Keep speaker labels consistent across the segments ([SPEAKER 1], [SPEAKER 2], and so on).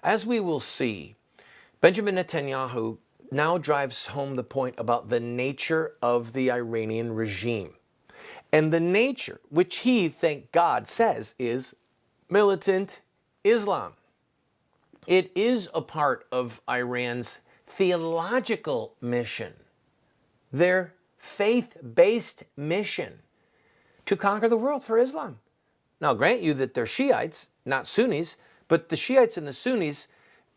[SPEAKER 1] As we will see, Benjamin Netanyahu now drives home the point about the nature of the Iranian regime. And the nature, which he, thank God, says is militant Islam. It is a part of Iran's theological mission, their faith-based mission to conquer the world for Islam. Now, I'll grant you that they're Shiites, not Sunnis, but the Shiites and the Sunnis,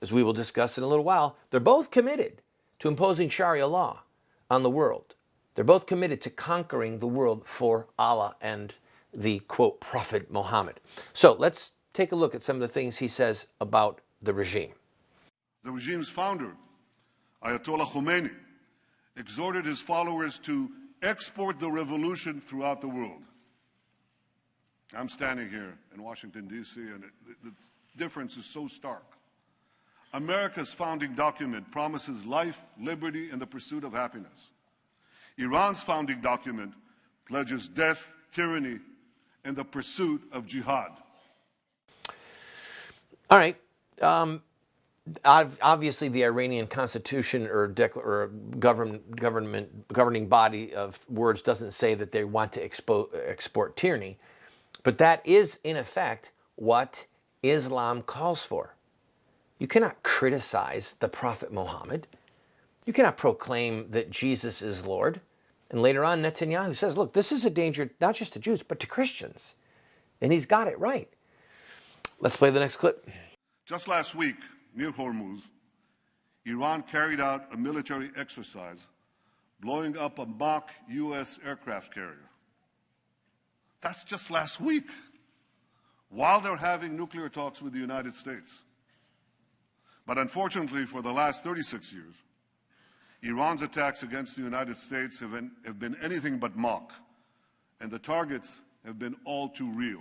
[SPEAKER 1] as we will discuss in a little while, they're both committed to imposing Sharia law on the world. They're both committed to conquering the world for Allah and the, quote, Prophet Muhammad. So let's take a look at some of the things he says about the regime.
[SPEAKER 2] The regime's founder, Ayatollah Khomeini, exhorted his followers to export the revolution throughout the world. I'm standing here in Washington, D.C., and the difference is so stark. America's founding document promises life, liberty, and the pursuit of happiness. Iran's founding document pledges death, tyranny, and the pursuit of jihad.
[SPEAKER 1] All right. Obviously, the Iranian constitution or governing body of words doesn't say that they want to export tyranny, but that is, in effect, what Islam calls for. You cannot criticize the Prophet Muhammad. You cannot proclaim that Jesus is Lord. And later on, Netanyahu says, look, this is a danger not just to Jews, but to Christians. And he's got it right. Let's play the next clip.
[SPEAKER 2] Just last week, near Hormuz, Iran carried out a military exercise blowing up a mock U.S. aircraft carrier. That's just last week, while they're having nuclear talks with the United States. But unfortunately, for the last 36 years, Iran's attacks against the United States have been anything but mock, and the targets have been all too real.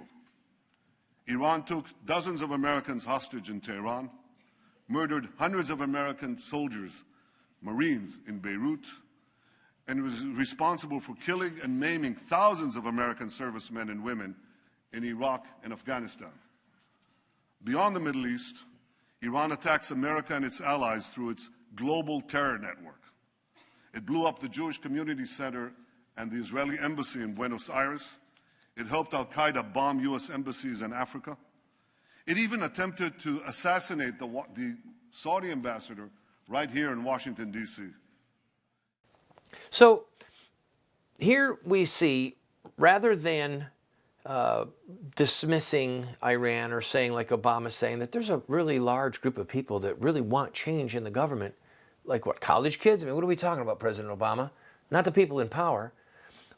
[SPEAKER 2] Iran took dozens of Americans hostage in Tehran, murdered hundreds of American soldiers, Marines in Beirut, and was responsible for killing and maiming thousands of American servicemen and women in Iraq and Afghanistan. Beyond the Middle East, Iran attacks America and its allies through its global terror network. It blew up the Jewish Community Center and the Israeli embassy in Buenos Aires. It helped al-Qaeda bomb U.S. embassies in Africa. It even attempted to assassinate the Saudi ambassador right here in Washington, D.C.
[SPEAKER 1] So here we see, rather than dismissing Iran or saying, like Obama's saying, that there's a really large group of people that really want change in the government, like what, college kids? I mean, what are we talking about, President Obama? Not the people in power.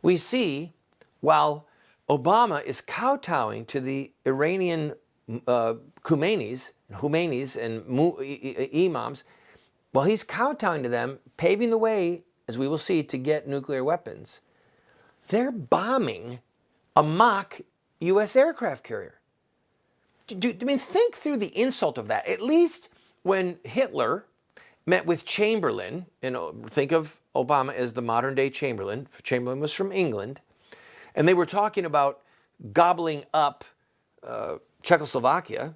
[SPEAKER 1] We see, while Obama is kowtowing to the Iranian Khomeinis and imams, while he's kowtowing to them, paving the way, as we will see, to get nuclear weapons, they're bombing a mock U.S. aircraft carrier. I mean, think through the insult of that. At least when Hitler met with Chamberlain, and think of Obama as the modern-day Chamberlain. Chamberlain was from England, and they were talking about gobbling up Czechoslovakia.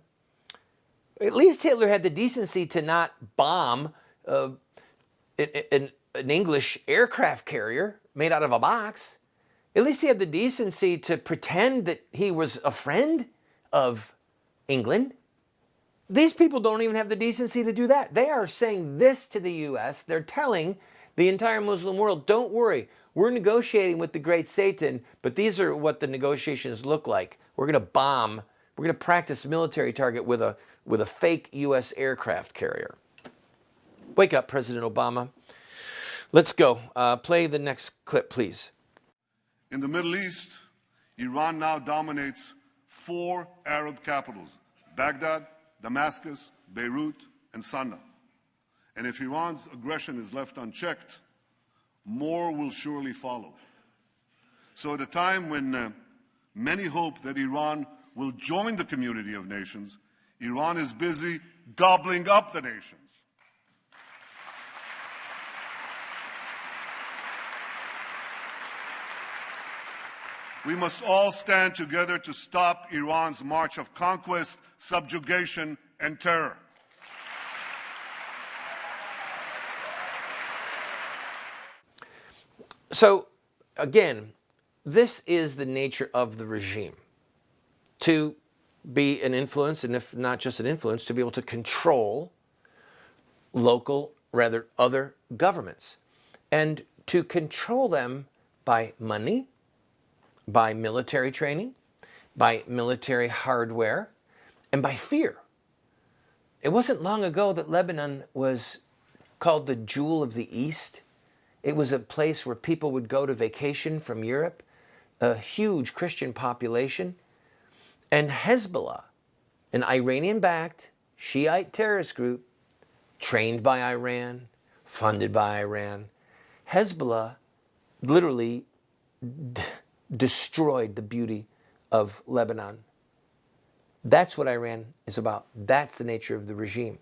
[SPEAKER 1] At least Hitler had the decency to not bomb an English aircraft carrier made out of a box. At least he had the decency to pretend that he was a friend of England. These people don't even have the decency to do that. They are saying this to the U.S. They're telling the entire Muslim world, don't worry, we're negotiating with the great Satan, but these are what the negotiations look like. We're going to bomb, we're going to practice military target with a fake U.S. aircraft carrier. Wake up, President Obama. Let's go. Play the next clip, please.
[SPEAKER 2] In the Middle East, Iran now dominates 4 Arab capitals: Baghdad, Damascus, Beirut, and Sana'a. And if Iran's aggression is left unchecked, more will surely follow. So at a time when many hope that Iran will join the community of nations, Iran is busy gobbling up the nations. We must all stand together to stop Iran's march of conquest, subjugation, and terror.
[SPEAKER 1] So, again, this is the nature of the regime. To be an influence, and if not just an influence, to be able to control other governments. And to control them by money, by military training, by military hardware, and by fear. It wasn't long ago that Lebanon was called the Jewel of the East. It was a place where people would go to vacation from Europe, a huge Christian population. And Hezbollah, an Iranian-backed Shiite terrorist group, trained by Iran, funded by Iran, Hezbollah literally destroyed the beauty of Lebanon. That's what Iran is about. That's the nature of the regime.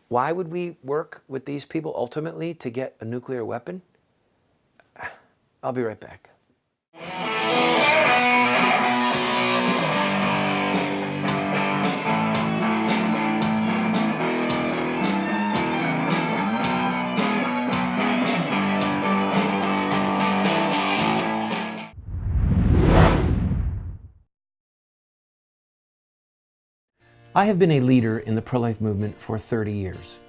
[SPEAKER 1] Why would we work with these people ultimately to get a nuclear weapon? I'll be right back. I have been a leader in the pro-life movement for 30 years,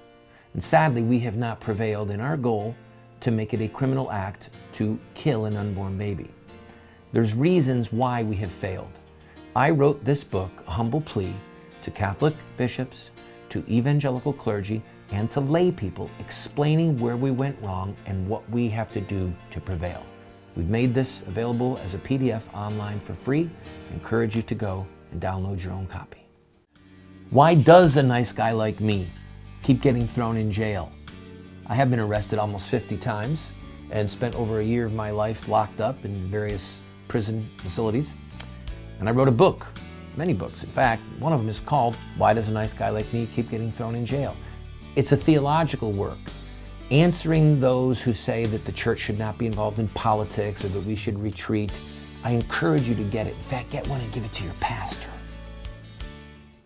[SPEAKER 1] and sadly we have not prevailed in our goal to make it a criminal act to kill an unborn baby. There's reasons why we have failed. I wrote this book, A Humble Plea, to Catholic bishops, to evangelical clergy, and to lay people, explaining where we went wrong and what we have to do to prevail. We've made this available as a PDF online for free. I encourage you to go and download your own copy. Why does a nice guy like me keep getting thrown in jail? I have been arrested almost 50 times and spent over a year of my life locked up in various prison facilities. And I wrote a book, many books. In fact, one of them is called Why Does a Nice Guy Like Me Keep Getting Thrown in Jail? It's a theological work, answering those who say that the church should not be involved in politics or that we should retreat. I encourage you to get it. In fact, get one and give it to your pastor.